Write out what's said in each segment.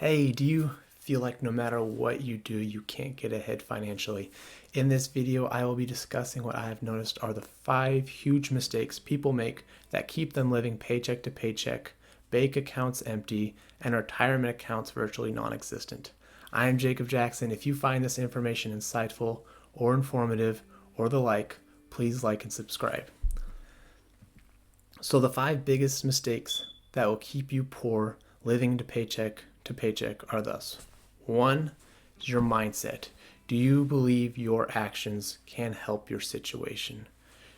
Hey, do you feel like no matter what you do, you can't get ahead financially? In this video, I will be discussing what I have noticed are the 5 huge mistakes people make that keep them living paycheck to paycheck, bank accounts empty, and retirement accounts virtually non-existent. I am Jacob Jackson. If you find this information insightful or informative or the like, please like and subscribe. So the 5 biggest mistakes that will keep you poor living to paycheck are thus. 1 is your mindset. Do you believe your actions can help your situation?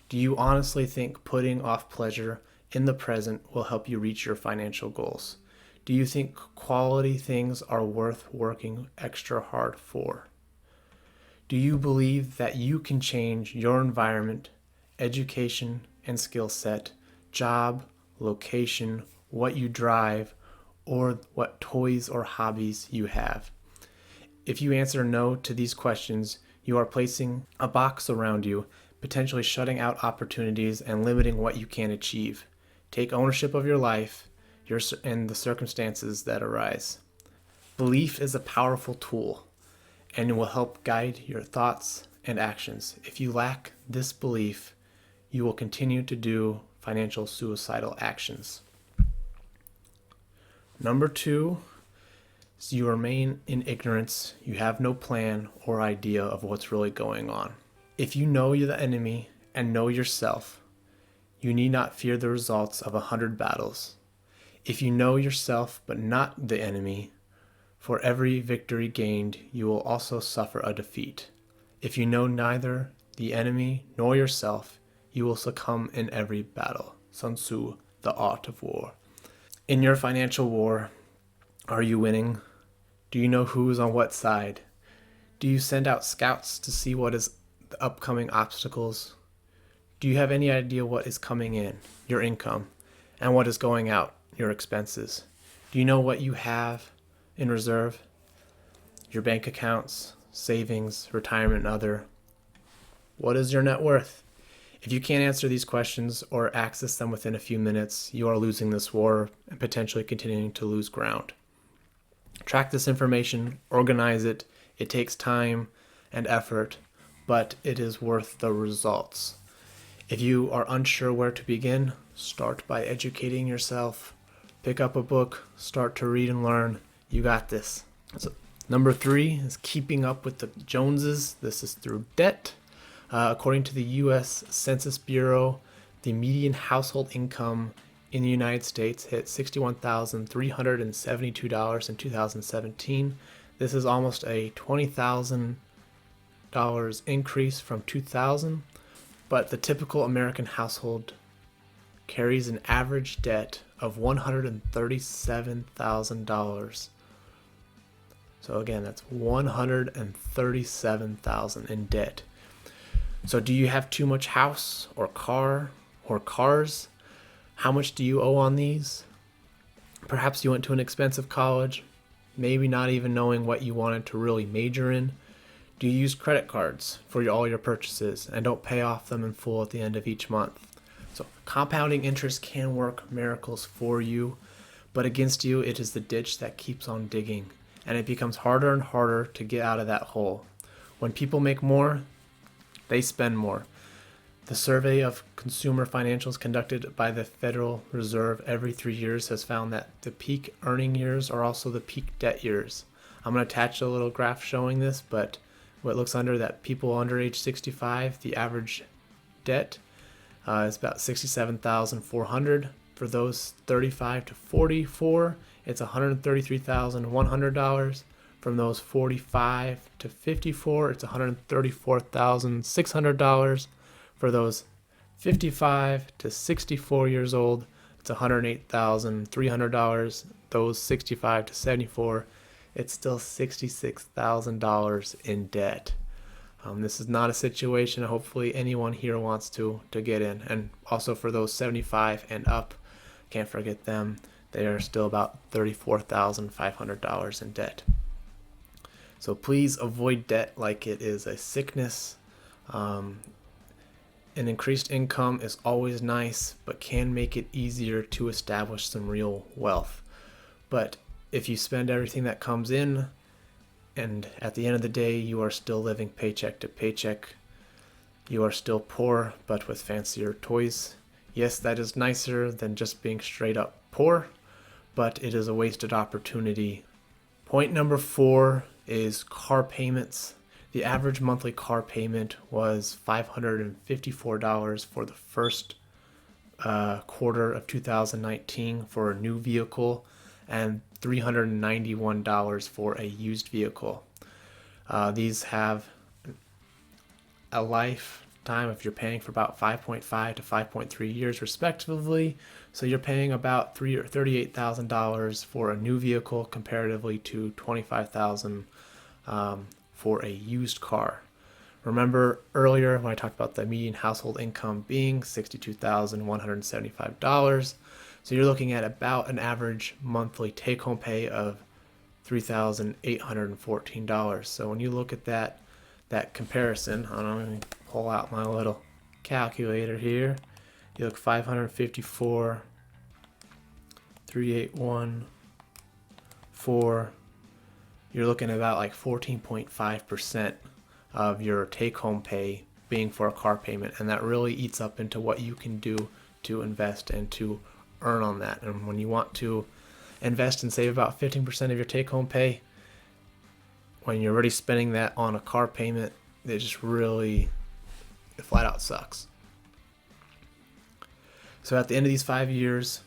Do you honestly think putting off pleasure in the present will help you reach your financial goals? Do you think quality things are worth working extra hard for? Do you believe that you can change your environment, education and skill set, job, location, what you drive, or what toys or hobbies you have? If you answer no to these questions, you are placing a box around you, potentially shutting out opportunities and limiting what you can achieve. Take ownership of your life and the circumstances that arise. Belief is a powerful tool and will help guide your thoughts and actions. If you lack this belief, you will continue to do financial suicidal actions. Number 2 is you remain in ignorance. You have no plan or idea of what's really going on. If you know you're the enemy and know yourself, you need not fear the results of 100 battles. If you know yourself but not the enemy, for every victory gained, you will also suffer a defeat. If you know neither the enemy nor yourself, you will succumb in every battle. Sun Tzu, The Art of War. In your financial war, are you winning? Do you know who is on what side? Do you send out scouts to see what is the upcoming obstacles? Do you have any idea what is coming in, your income, and what is going out, your expenses? Do you know what you have in reserve, your bank accounts, savings, retirement, and other? What is your net worth? If you can't answer these questions or access them within a few minutes, you are losing this war and potentially continuing to lose ground. Track this information, organize it. It takes time and effort, but it is worth the results. If you are unsure where to begin, start by educating yourself. Pick up a book, start to read and learn. You got this. So, number 3 is keeping up with the Joneses. This is through debt. According to the U.S. Census Bureau, the median household income in the United States hit $61,372 in 2017. This is almost a $20,000 increase from 2000, but the typical American household carries an average debt of $137,000. So again, that's $137,000 in debt. So do you have too much house or car or cars? How much do you owe on these? Perhaps you went to an expensive college, maybe not even knowing what you wanted to really major in. Do you use credit cards for all your purchases and don't pay off them in full at the end of each month? So compounding interest can work miracles for you, but against you it is the ditch that keeps on digging, and it becomes harder and harder to get out of that hole. When people make more, they spend more. The survey of consumer financials conducted by the Federal Reserve every 3 years has found that the peak earning years are also the peak debt years. I'm going to attach a little graph showing this, but what looks under that, people under age 65, the average debt is about $67,400. For those 35 to 44, it's $133,100. From those 45 to 54, it's $134,600. For those 55 to 64 years old, it's $108,300. Those 65 to 74, it's still $66,000 in debt. This is not a situation hopefully anyone here wants to get in. And also for those 75 and up, can't forget them. They are still about $34,500 in debt. So please avoid debt like it is a sickness. An increased income is always nice, but can make it easier to establish some real wealth. But if you spend everything that comes in, and at the end of the day you are still living paycheck to paycheck, you are still poor but with fancier toys. Yes, that is nicer than just being straight up poor, but it is a wasted opportunity. Point number 4 is car payments. The average monthly car payment was $554 for the first quarter of 2019 for a new vehicle, and $391 for a used vehicle. These have a lifetime if you're paying for about 5.5 to 5.3 years respectively. So you're paying about $38,000 for a new vehicle comparatively to $25,000 for a used car. Remember earlier when I talked about the median household income being $62,175. So you're looking at about an average monthly take-home pay of $3,814. So when you look at that comparison, I'm going to pull out my little calculator here. You look 554, 3814. You're looking at about like 14.5% of your take-home pay being for a car payment, and that really eats up into what you can do to invest and to earn on that. And when you want to invest and save about 15% of your take-home pay, when you're already spending that on a car payment, it just really, it flat out sucks. So at the end of these 5 years,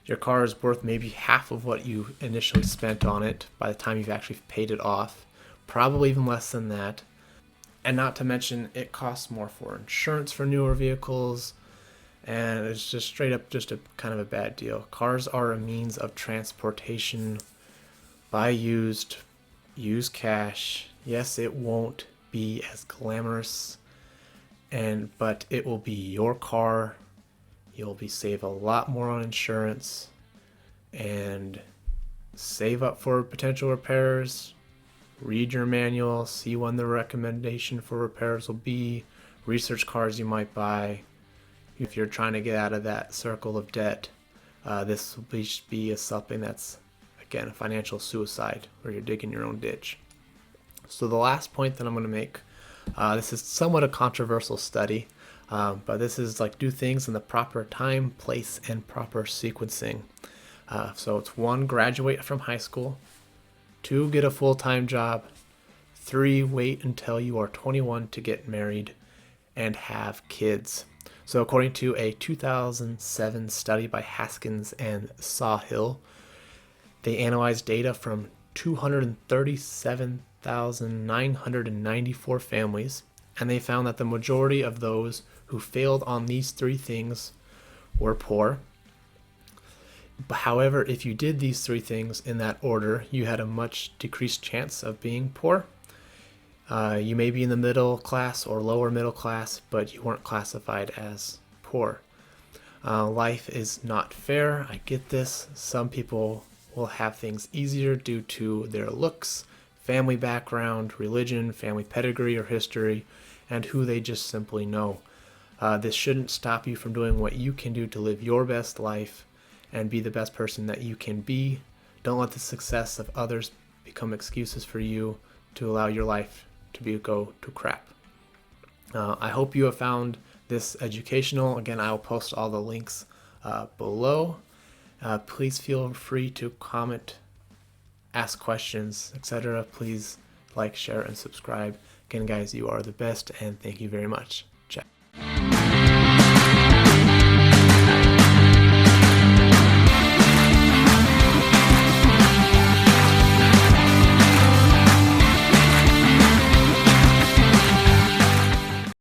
your car is worth maybe half of what you initially spent on it by the time you've actually paid it off, probably even less than that. And not to mention, it costs more for insurance for newer vehicles, and it's just straight up just a kind of a bad deal. Cars are a means of transportation. Buy used, use cash. Yes, it won't be as glamorous, but it will be your car. You'll save a lot more on insurance and save up for potential repairs. Read your manual, see when the recommendation for repairs will be, research cars you might buy. If you're trying to get out of that circle of debt, this will be something that's, again, a financial suicide where you're digging your own ditch. So the last point that I'm going to make, this is somewhat a controversial study, but this is like do things in the proper time, place, and proper sequencing. So it's 1, graduate from high school. 2, get a full-time job. 3, wait until you are 21 to get married and have kids. So according to a 2007 study by Haskins and Sawhill, they analyzed data from 237,994 families, and they found that the majority of those who failed on these 3 things were poor. However, if you did these 3 things in that order, you had a much decreased chance of being poor. You may be in the middle class or lower middle class, but you weren't classified as poor. Life is not fair. I get this. Some people will have things easier due to their looks, family background, religion, family pedigree or history, and who they just simply know. This shouldn't stop you from doing what you can do to live your best life and be the best person that you can be. Don't let the success of others become excuses for you to allow your life to go to crap. I hope you have found this educational. Again, I will post all the links below. Please feel free to comment, ask questions, etc. Please like, share, and subscribe. Again, guys, you are the best, and thank you very much.